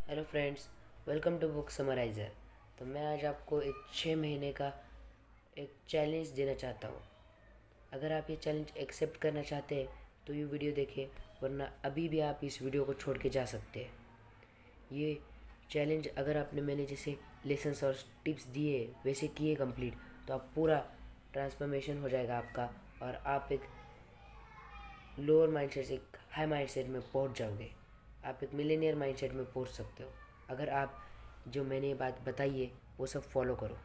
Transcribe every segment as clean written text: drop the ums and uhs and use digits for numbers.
Hello friends, welcome to book summariser. तो मैं आज आपको एक 6 महीने का एक चैलेंज देना चाहता हूँ। अगर आप ये चैलेंज एक्सेप्ट करना चाहते हैं तो ये वीडियो देखें, वरना अभी भी आप इस वीडियो को छोड़ के जा सकते हैं। ये चैलेंज अगर आपने मैंने जैसे लेसन्स और टिप्स दिए वैसे किए कंप्लीट, तो आप पूरा ट्रांसफॉर्मेशन हो जाएगा आपका, और आप एक लोअर माइंडसेट से एक हाई माइंडसेट में पहुंच जाओगे। आप एक मिलेनियर माइंडसेट में पहुंच सकते हो अगर आप जो मैंने ये बात बताई है वो सब फॉलो करो।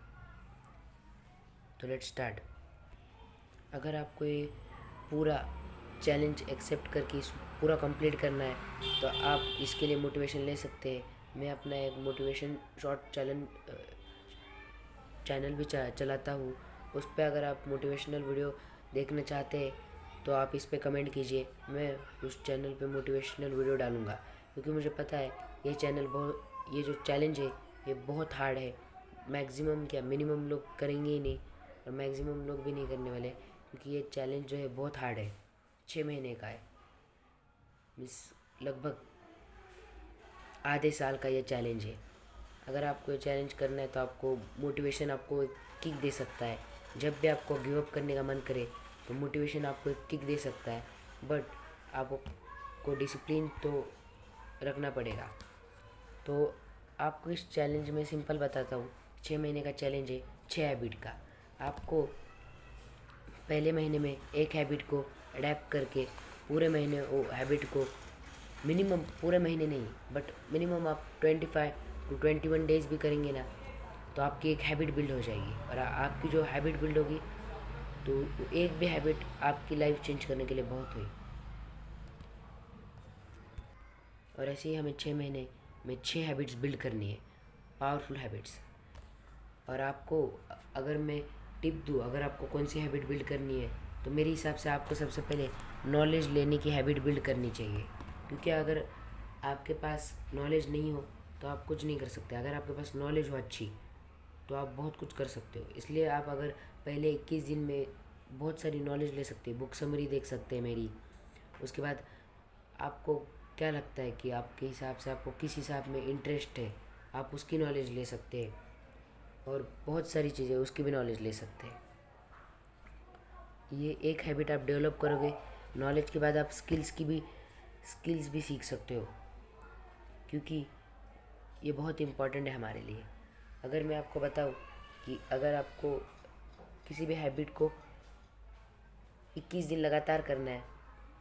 तो लेट्स स्टार्ट। अगर आपको ये पूरा चैलेंज एक्सेप्ट करके इस पूरा कंप्लीट करना है तो आप इसके लिए मोटिवेशन ले सकते हैं। मैं अपना एक मोटिवेशन शॉर्ट चैनल भी चलाता हूँ। उस पर अगर आप मोटिवेशनल वीडियो देखना चाहते हैं तो आप इस पे कमेंट कीजिए, मैं उस चैनल पे मोटिवेशनल वीडियो डालूँगा। क्योंकि मुझे पता है ये जो चैलेंज है ये बहुत हार्ड है। मैक्सिमम क्या मिनिमम लोग करेंगे ही नहीं, और मैक्सिमम लोग भी नहीं करने वाले, क्योंकि ये चैलेंज जो है बहुत हार्ड है। 6 महीने का है, मीन्स लगभग आधे साल का ये चैलेंज है। अगर आपको ये चैलेंज करना है तो आपको मोटिवेशन आपको एक किक दे सकता है। जब भी आपको गिव अप करने का मन करे तो मोटिवेशन आपको एक किक दे सकता है, बट आपको डिसिप्लिन तो रखना पड़ेगा। तो आपको इस चैलेंज में सिंपल बताता हूँ। 6 महीने का चैलेंज है 6 हैबिट का। आपको पहले महीने में एक हैबिट को अडेप्ट करके पूरे महीने वो हैबिट को, मिनिमम पूरे महीने नहीं बट मिनिमम आप 25 to 21 डेज भी करेंगे ना, तो आपकी एक हैबिट बिल्ड हो जाएगी। और आपकी जो हैबिट बिल्ड होगी तो एक भी हैबिट आपकी लाइफ चेंज करने के लिए बहुत हुई। और ऐसे ही हमें 6 महीने में 6 हैबिट्स बिल्ड करनी है, पावरफुल हैबिट्स। और आपको अगर मैं टिप दूँ, अगर आपको कौन सी हैबिट बिल्ड करनी है, तो मेरे हिसाब से आपको सबसे पहले नॉलेज लेने की हैबिट बिल्ड करनी चाहिए। क्योंकि अगर आपके पास नॉलेज नहीं हो तो आप कुछ नहीं कर सकते। अगर आपके पास नॉलेज हो अच्छी तो आप बहुत कुछ कर सकते हो। इसलिए आप अगर पहले 21 दिन में बहुत सारी नॉलेज ले सकते हैं, बुक समरी देख सकते हैं मेरी। उसके बाद आपको क्या लगता है कि आपके हिसाब से आपको किस हिसाब में इंटरेस्ट है, आप उसकी नॉलेज ले सकते हैं। और बहुत सारी चीज़ें उसकी भी नॉलेज ले सकते हैं। ये एक हैबिट आप डेवलप करोगे, नॉलेज के बाद आप स्किल्स भी सीख सकते हो, क्योंकि ये बहुत इम्पोर्टेंट है हमारे लिए। अगर मैं आपको बताऊं कि अगर आपको किसी भी हैबिट को 21 दिन लगातार करना है,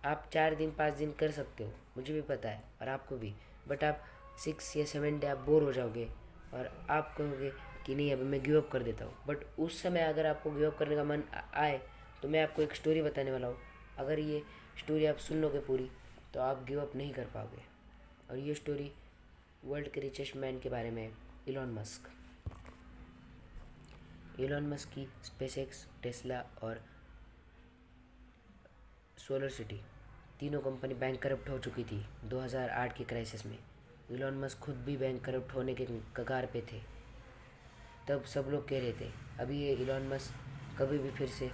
आप 4 दिन 5 दिन कर सकते हो, मुझे भी पता है और आपको भी। बट आप 6 या 7 डे आप बोर हो जाओगे और आप कहोगे कि नहीं, अब मैं गिव अप कर देता हूँ। बट उस समय अगर आपको गिव अप करने का मन आए तो मैं आपको एक स्टोरी बताने वाला हूँ। अगर ये स्टोरी आप सुन लोगे पूरी तो आप गिव अप नहीं कर पाओगे। और ये स्टोरी वर्ल्ड के रिचेस्ट मैन के बारे में है, इलॉन मस्क। इलॉन मस्क की स्पेसएक्स, टेस्ला और सोलर सिटी तीनों कंपनी बैंक करप्ट हो चुकी थी 2008 के क्राइसिस में। इलॉन मस्क खुद भी बैंक करप्ट होने के कगार पे थे। तब सब लोग कह रहे थे अभी ये इलॉन मस्क कभी भी फिर से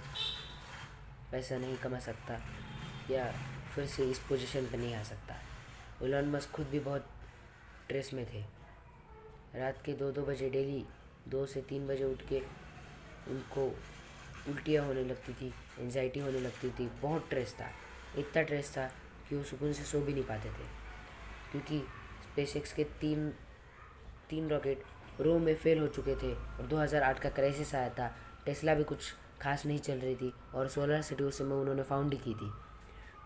पैसा नहीं कमा सकता या फिर से इस पोजीशन पे नहीं आ सकता। इलॉन मस्क खुद भी बहुत स्ट्रेस में थे। रात के 2-2 बजे डेली 2 से 3 बजे उठ के उनको उल्टियाँ होने लगती थी, एंजाइटी होने लगती थी, बहुत स्ट्रेस था। इतना स्ट्रेस था कि वो सुकून से सो भी नहीं पाते थे, क्योंकि स्पेसएक्स के तीन तीन रॉकेट रो में फेल हो चुके थे और 2008 का क्राइसिस आया था। टेस्ला भी कुछ खास नहीं चल रही थी और सोलर सिटी उस समय उन्होंने फाउंड ही की थी।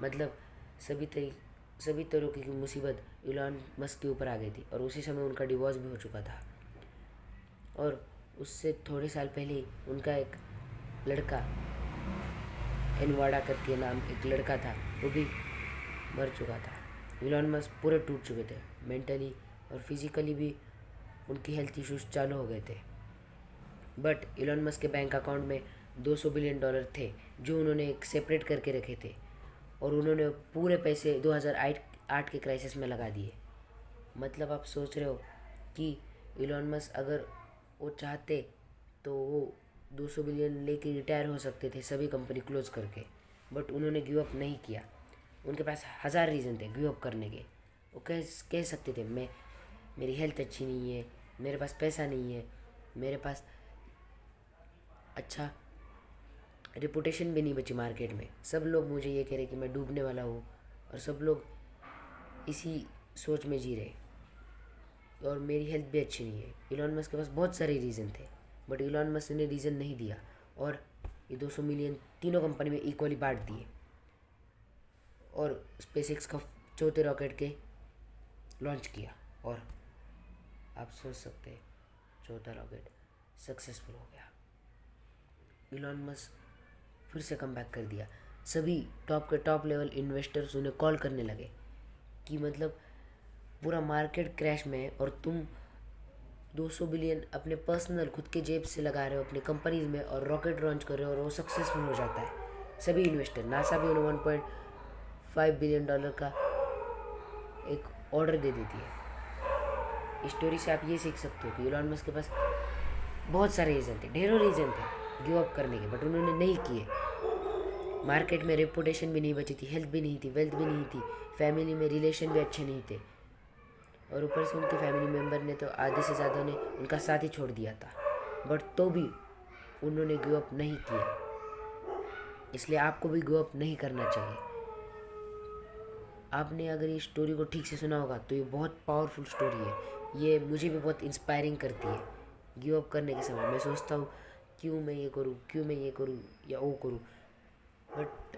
मतलब सभी तरह की मुसीबत इलॉन मस्क के ऊपर आ गई थी, और उसी समय उनका डिवोर्स भी हो चुका था। और उससे थोड़े साल पहले ही उनका एक लड़का, एनवाडा करके नाम एक लड़का था, वो भी मर चुका था। इलॉन मस्क पूरे टूट चुके थे, मेंटली और फिजिकली भी उनकी हेल्थ इश्यूज चालू हो गए थे। बट इलॉन मस्क के बैंक अकाउंट में $200 बिलियन थे, जो उन्होंने एक सेपरेट करके रखे थे, और उन्होंने पूरे पैसे 2008 के क्राइसिस में लगा दिए। मतलब आप सोच रहे हो कि इलॉन मस्क अगर वो चाहते तो वो 200 बिलियन लेके रिटायर हो सकते थे सभी कंपनी क्लोज करके। बट उन्होंने गिव अप नहीं किया। उनके पास हज़ार रीज़न थे गिव अप करने के। वो कह सकते थे मेरी हेल्थ अच्छी नहीं है, मेरे पास पैसा नहीं है, मेरे पास अच्छा रिपुटेशन भी नहीं बची मार्केट में। सब लोग मुझे ये कह रहे कि मैं डूबने वाला हूँ, और सब लोग इसी सोच में जी रहे, और मेरी हेल्थ भी अच्छी नहीं है। इलॉन मस्क के पास बहुत सारे रीज़न थे, बट इलॉन मस्क ने रीज़न नहीं दिया, और ये 200 मिलियन तीनों कंपनी में इक्वली बांट दिए, और स्पेसएक्स का चौथे रॉकेट के लॉन्च किया, और आप सोच सकते हैं चौथा रॉकेट सक्सेसफुल हो गया। इलॉन मस्क फिर से कम बैक कर दिया। सभी टॉप के टॉप लेवल इन्वेस्टर्स उन्हें कॉल करने लगे कि मतलब पूरा मार्केट क्रैश में है, और तुम 200 बिलियन अपने पर्सनल खुद के जेब से लगा रहे हो अपनी कंपनीज में, और रॉकेट लॉन्च कर रहे हो, और वो सक्सेसफुल हो जाता है। सभी इन्वेस्टर, नासा भी उन्हें $1.5 बिलियन का एक ऑर्डर दे देती है। इस स्टोरी से आप ये सीख सकते हो कि इलॉन मस्क के पास बहुत सारे रीज़न थे, ढेरों रीज़न थे गिव अप करने के, बट उन्होंने नहीं किए। मार्केट में रेपुटेशन भी नहीं बची थी, हेल्थ भी नहीं थी, वेल्थ भी नहीं थी, फैमिली में रिलेशन भी अच्छे नहीं थे, और ऊपर से उनके फैमिली मेम्बर ने तो आधे से ज़्यादा ने उनका साथ ही छोड़ दिया था, बट तो भी उन्होंने गिव अप नहीं किया। इसलिए आपको भी गिव अप नहीं करना चाहिए। आपने अगर ये स्टोरी को ठीक से सुना होगा तो ये बहुत पावरफुल स्टोरी है। ये मुझे भी बहुत इंस्पायरिंग करती है। गिव अप करने के समय मैं सोचता हूँ क्यों मैं ये करूँ, क्यों मैं ये करूँ या वो करूँ, बट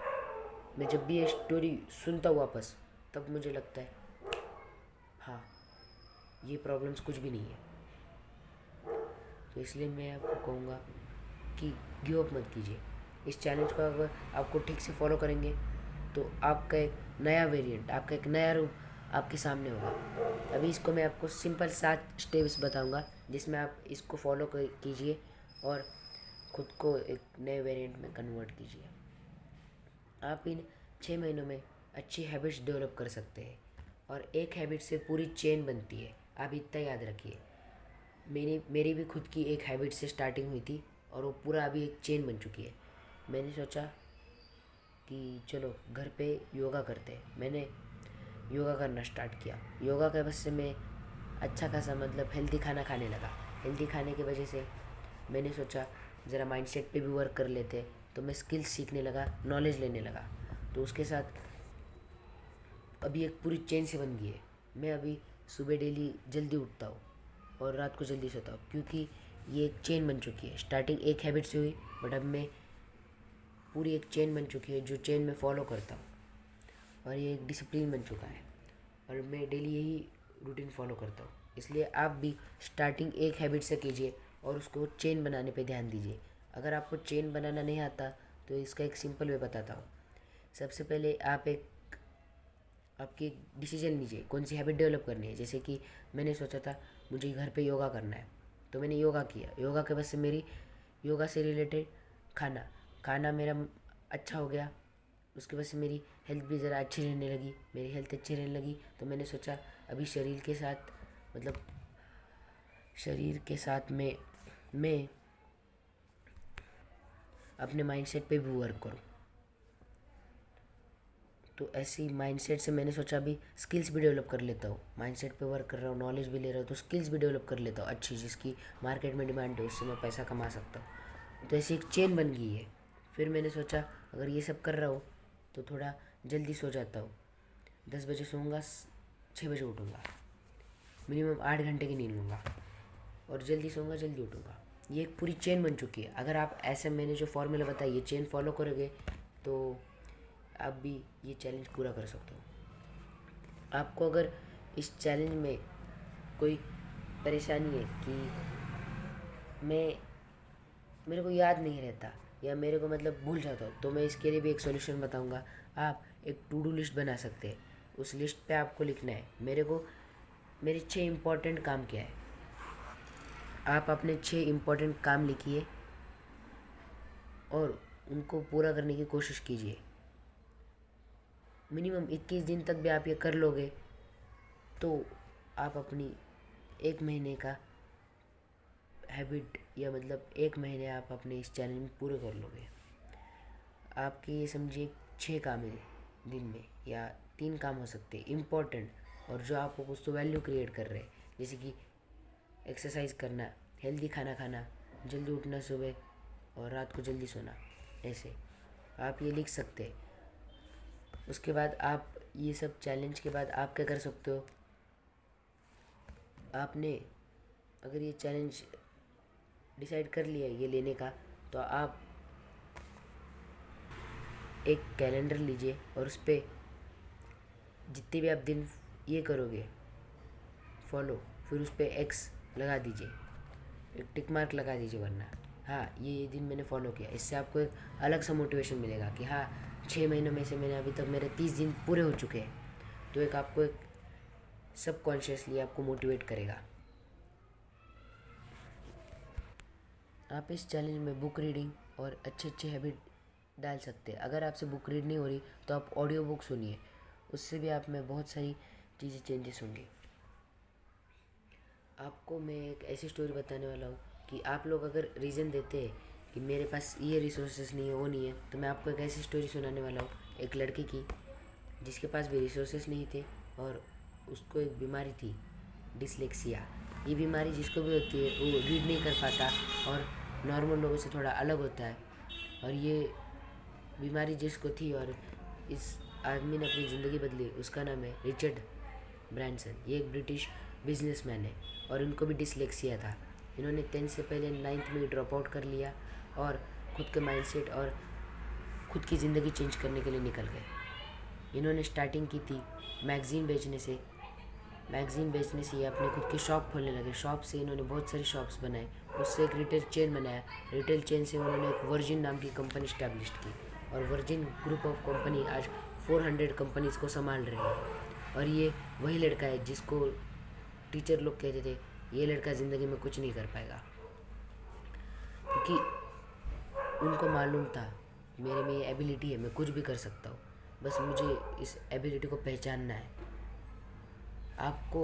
मैं जब भी ये स्टोरी सुनता हूँ वापस, तब मुझे लगता है हाँ, ये प्रॉब्लम्स कुछ भी नहीं है। तो इसलिए मैं आपको कहूँगा कि गिव अप मत कीजिए। इस चैलेंज को अगर आपको ठीक से फॉलो करेंगे तो आपका एक नया वेरिएंट, आपका एक नया रूप आपके सामने होगा। अभी इसको मैं आपको सिंपल 7 स्टेप्स बताऊंगा, जिसमें आप इसको फॉलो कीजिए और खुद को एक नए वेरिएंट में कन्वर्ट कीजिए। आप इन 6 महीनों में अच्छी हैबिट्स डेवलप कर सकते हैं, और एक हैबिट से पूरी चेन बनती है। आप इतना याद रखिए। मेरी भी खुद की एक हैबिट से स्टार्टिंग हुई थी, और वो पूरा अभी एक चेन बन चुकी है। मैंने सोचा कि चलो घर पे योगा करते हैं। मैंने योगा करना स्टार्ट किया। योगा के वजह से मैं अच्छा खासा मतलब हेल्दी खाना खाने लगा। हेल्दी खाने की वजह से मैंने सोचा ज़रा माइंडसेट पे भी वर्क कर लेते, तो मैं स्किल्स सीखने लगा, नॉलेज लेने लगा। तो उसके साथ अभी एक पूरी चेन से बन गई है। मैं अभी सुबह डेली जल्दी उठता हूँ और रात को जल्दी सोता हूँ, क्योंकि ये एक चेन बन चुकी है। स्टार्टिंग एक हैबिट से हुई, बट अब मैं पूरी एक चेन बन चुकी है जो चेन में फॉलो करता हूँ, और ये एक डिसिप्लिन बन चुका है, और मैं डेली यही रूटीन फॉलो करता हूँ। इसलिए आप भी स्टार्टिंग एक हैबिट से कीजिए और उसको चेन बनाने पे ध्यान दीजिए। अगर आपको चेन बनाना नहीं आता तो इसका एक सिंपल वे बताता हूँ। सबसे पहले आपकी एक डिसीजन लीजिए कौन सी हैबिट डेवलप करनी है। जैसे कि मैंने सोचा था मुझे घर पे योगा करना है, तो मैंने योगा किया। योगा के वजह से मेरी योगा से रिलेटेड खाना मेरा अच्छा हो गया। उसकी वजह से मेरी हेल्थ भी ज़रा अच्छी रहने लगी। मेरी हेल्थ अच्छी रहने लगी तो मैंने सोचा अभी शरीर के साथ मैं अपने माइंडसेट पे भी वर्क करूँ। तो ऐसी माइंडसेट से मैंने सोचा अभी स्किल्स भी डेवलप कर लेता हूँ। माइंडसेट पे वर्क कर रहा हूँ, नॉलेज भी ले रहा हूँ, तो स्किल्स भी डेवलप कर लेता हूँ अच्छी, जिसकी मार्केट में डिमांड है, उससे मैं पैसा कमा सकता हूँ। तो ऐसी एक चेन बन गई है। फिर मैंने सोचा अगर ये सब कर रहा हूँ तो थोड़ा जल्दी सो जाता हूँ। 10 बजे सोऊंगा, 6 बजे उठूँगा, मिनिमम 8 घंटे की नींद लूँगा, और जल्दी सोऊंगा, जल्दी उठूँगा। ये एक पूरी चेन बन चुकी है। अगर आप ऐसे मैंने जो फॉर्मूला बताया ये चेन फॉलो करोगे तो आप भी ये चैलेंज पूरा कर सकते हो। आपको अगर इस चैलेंज में कोई परेशानी है कि मेरे को याद नहीं रहता या मेरे को मतलब भूल जाता हूँ, तो मैं इसके लिए भी एक सॉल्यूशन बताऊंगा। आप एक टू डू लिस्ट बना सकते हैं। उस लिस्ट पे आपको लिखना है मेरे 6 इम्पोर्टेंट काम क्या है। आप अपने 6 इम्पोर्टेंट काम लिखिए और उनको पूरा करने की कोशिश कीजिए। मिनिमम 21 दिन तक भी आप ये कर लोगे तो आप अपनी 1 महीने का हैबिट या मतलब 1 महीने आप अपने इस चैलेंज में पूरे कर लोगे। आपके ये समझिए 6 काम है दिन में, या 3 काम हो सकते हैं इम्पोर्टेंट, और जो आपको कुछ तो वैल्यू क्रिएट कर रहे हैं। जैसे कि एक्सरसाइज करना, हेल्दी खाना खाना, जल्दी उठना सुबह और रात को जल्दी सोना, ऐसे आप ये लिख सकते हैं। उसके बाद आप ये सब चैलेंज के बाद आप क्या कर सकते हो, आपने अगर ये चैलेंज डिसाइड कर लिया ये लेने का, तो आप एक कैलेंडर लीजिए और उस पर जितने भी आप दिन ये करोगे फॉलो, फिर उस पर एक्स लगा दीजिए, एक टिक मार्क लगा दीजिए, वरना हाँ ये दिन मैंने फॉलो किया। इससे आपको एक अलग सा मोटिवेशन मिलेगा कि हाँ 6 महीनों में से मैंने अभी तक मेरे 30 दिन पूरे हो चुके हैं। तो एक आपको एक सबकॉन्शियसली आपको मोटिवेट करेगा। आप इस चैलेंज में बुक रीडिंग और अच्छे अच्छे हैबिट डाल सकते हैं। अगर आपसे बुक रीड नहीं हो रही तो आप ऑडियो बुक सुनिए, उससे भी आप में बहुत सारी चीज़ें चेंजेस होंगी। आपको मैं एक ऐसी स्टोरी बताने वाला हूँ कि आप लोग अगर रीज़न देते हैं कि मेरे पास ये रिसोर्सेज नहीं है, वो नहीं है, तो मैं आपको एक ऐसी स्टोरी सुनाने वाला हूँ एक लड़के की जिसके पास भी रिसोर्सेज नहीं थे और उसको एक बीमारी थी, डिसलेक्सिया। ये बीमारी जिसको भी होती है वो रीड नहीं कर पाता और नॉर्मल लोगों से थोड़ा अलग होता है। और ये बीमारी जिसको थी और इस आदमी ने अपनी ज़िंदगी बदली, उसका नाम है रिचर्ड ब्रांसन। ये एक ब्रिटिश बिजनेसमैन है और इनको भी डिसलेक्सिया था। इन्होंने 10th से पहले 9th में ड्रॉप आउट कर लिया और खुद के माइंडसेट और खुद की ज़िंदगी चेंज करने के लिए निकल गए। इन्होंने स्टार्टिंग की थी मैगज़ीन बेचने से। मैगज़ीन बेचने से ये अपने खुद की शॉप खोलने लगे। शॉप से इन्होंने बहुत सारी शॉप्स बनाए, उससे एक रिटेल चेन बनाया। रिटेल चेन से उन्होंने एक वर्जिन नाम की कंपनी स्टैब्लिश की और वर्जिन ग्रुप ऑफ कंपनी आज 400 कंपनीज़ को संभाल रही है। और ये वही लड़का है जिसको टीचर लोग कहते थे ये लड़का ज़िंदगी में कुछ नहीं कर पाएगा, क्योंकि उनको मालूम था मेरे में ये एबिलिटी है, मैं कुछ भी कर सकता हूँ, बस मुझे इस एबिलिटी को पहचानना है। आपको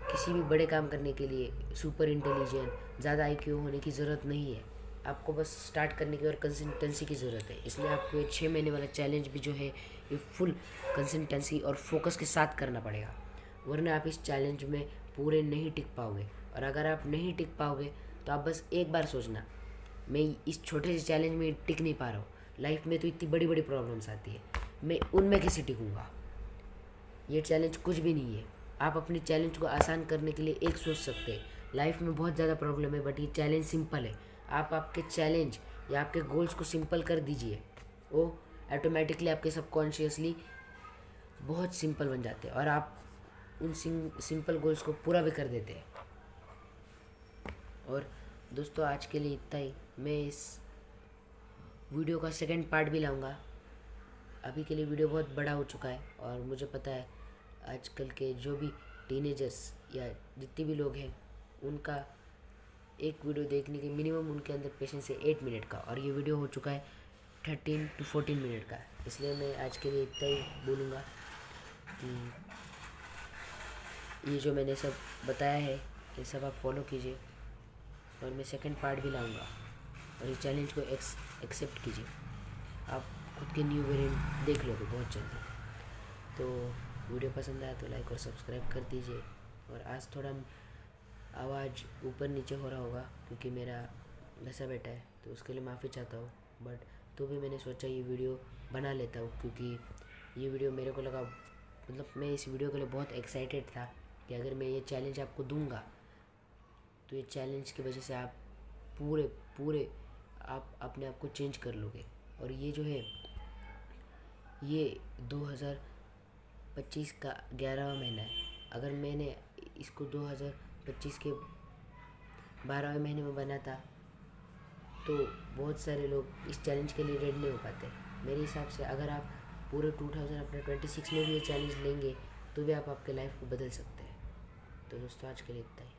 किसी भी बड़े काम करने के लिए सुपर इंटेलिजेंट, ज़्यादा IQ होने की ज़रूरत नहीं है। आपको बस स्टार्ट करने की और कंसिस्टेंसी की ज़रूरत है। इसलिए आपको ये 6 महीने वाला चैलेंज भी जो है ये फुल कंसिस्टेंसी और फोकस के साथ करना पड़ेगा, वरना आप इस चैलेंज में पूरे नहीं टिक पाओगे। और अगर आप नहीं टिक पाओगे तो आप बस एक बार सोचना, मैं इस छोटे से चैलेंज में टिक नहीं पा रहा हूँ, लाइफ में तो इतनी बड़ी बड़ी प्रॉब्लम्स आती है, मैं उनमें कैसे टिकूँगा। ये चैलेंज कुछ भी नहीं है। आप अपने चैलेंज को आसान करने के लिए एक सोच सकते हैं, लाइफ में बहुत ज़्यादा प्रॉब्लम है बट ये चैलेंज सिंपल है। आप आपके चैलेंज या आपके गोल्स को सिंपल कर दीजिए, वो ऑटोमेटिकली आपके सबकॉन्शियसली बहुत सिंपल बन जाते हैं और आप उन सिंपल गोल्स को पूरा भी कर देते हैं। और दोस्तों आज के लिए इतना ही। मैं इस वीडियो का सेकंड पार्ट भी लाऊंगा। अभी के लिए वीडियो बहुत बड़ा हो चुका है और मुझे पता है आजकल के जो भी टीनेजर्स या जितने भी लोग हैं उनका एक वीडियो देखने के मिनिमम उनके अंदर पेशेंस है 8 मिनट का, और ये वीडियो हो चुका है 13 to 14 मिनट का। इसलिए मैं आज के लिए इतना ही बोलूँगा कि ये जो मैंने सब बताया है ये सब आप फॉलो कीजिए और मैं सेकंड पार्ट भी लाऊंगा और इस चैलेंज को एक्सेप्ट कीजिए। आप खुद के न्यू वेरिएंट देख लोगे बहुत जल्दी। तो वीडियो पसंद आया तो लाइक और सब्सक्राइब कर दीजिए। और आज थोड़ा आवाज़ ऊपर नीचे हो रहा होगा क्योंकि मेरा घसा बैठा है, तो उसके लिए माफ़ी चाहता हूँ। बट तो भी मैंने सोचा ये वीडियो बना लेता हूँ क्योंकि ये वीडियो मेरे को लगा, मतलब मैं इस वीडियो के लिए बहुत एक्साइटेड था कि अगर मैं ये चैलेंज आपको दूंगा तो ये चैलेंज की वजह से आप पूरे आप अपने आप को चेंज कर लोगे। और ये जो है ये 2025 का 11वां महीना है। अगर मैंने इसको 2025 के 12वें महीने में बना था तो बहुत सारे लोग इस चैलेंज के लिए रेडी नहीं हो पाते। मेरे हिसाब से अगर आप पूरे 2026 में भी ये चैलेंज लेंगे तो भी आप आपके लाइफ को बदल सकते हैं। तो दोस्तों आज के लिए इतना ही।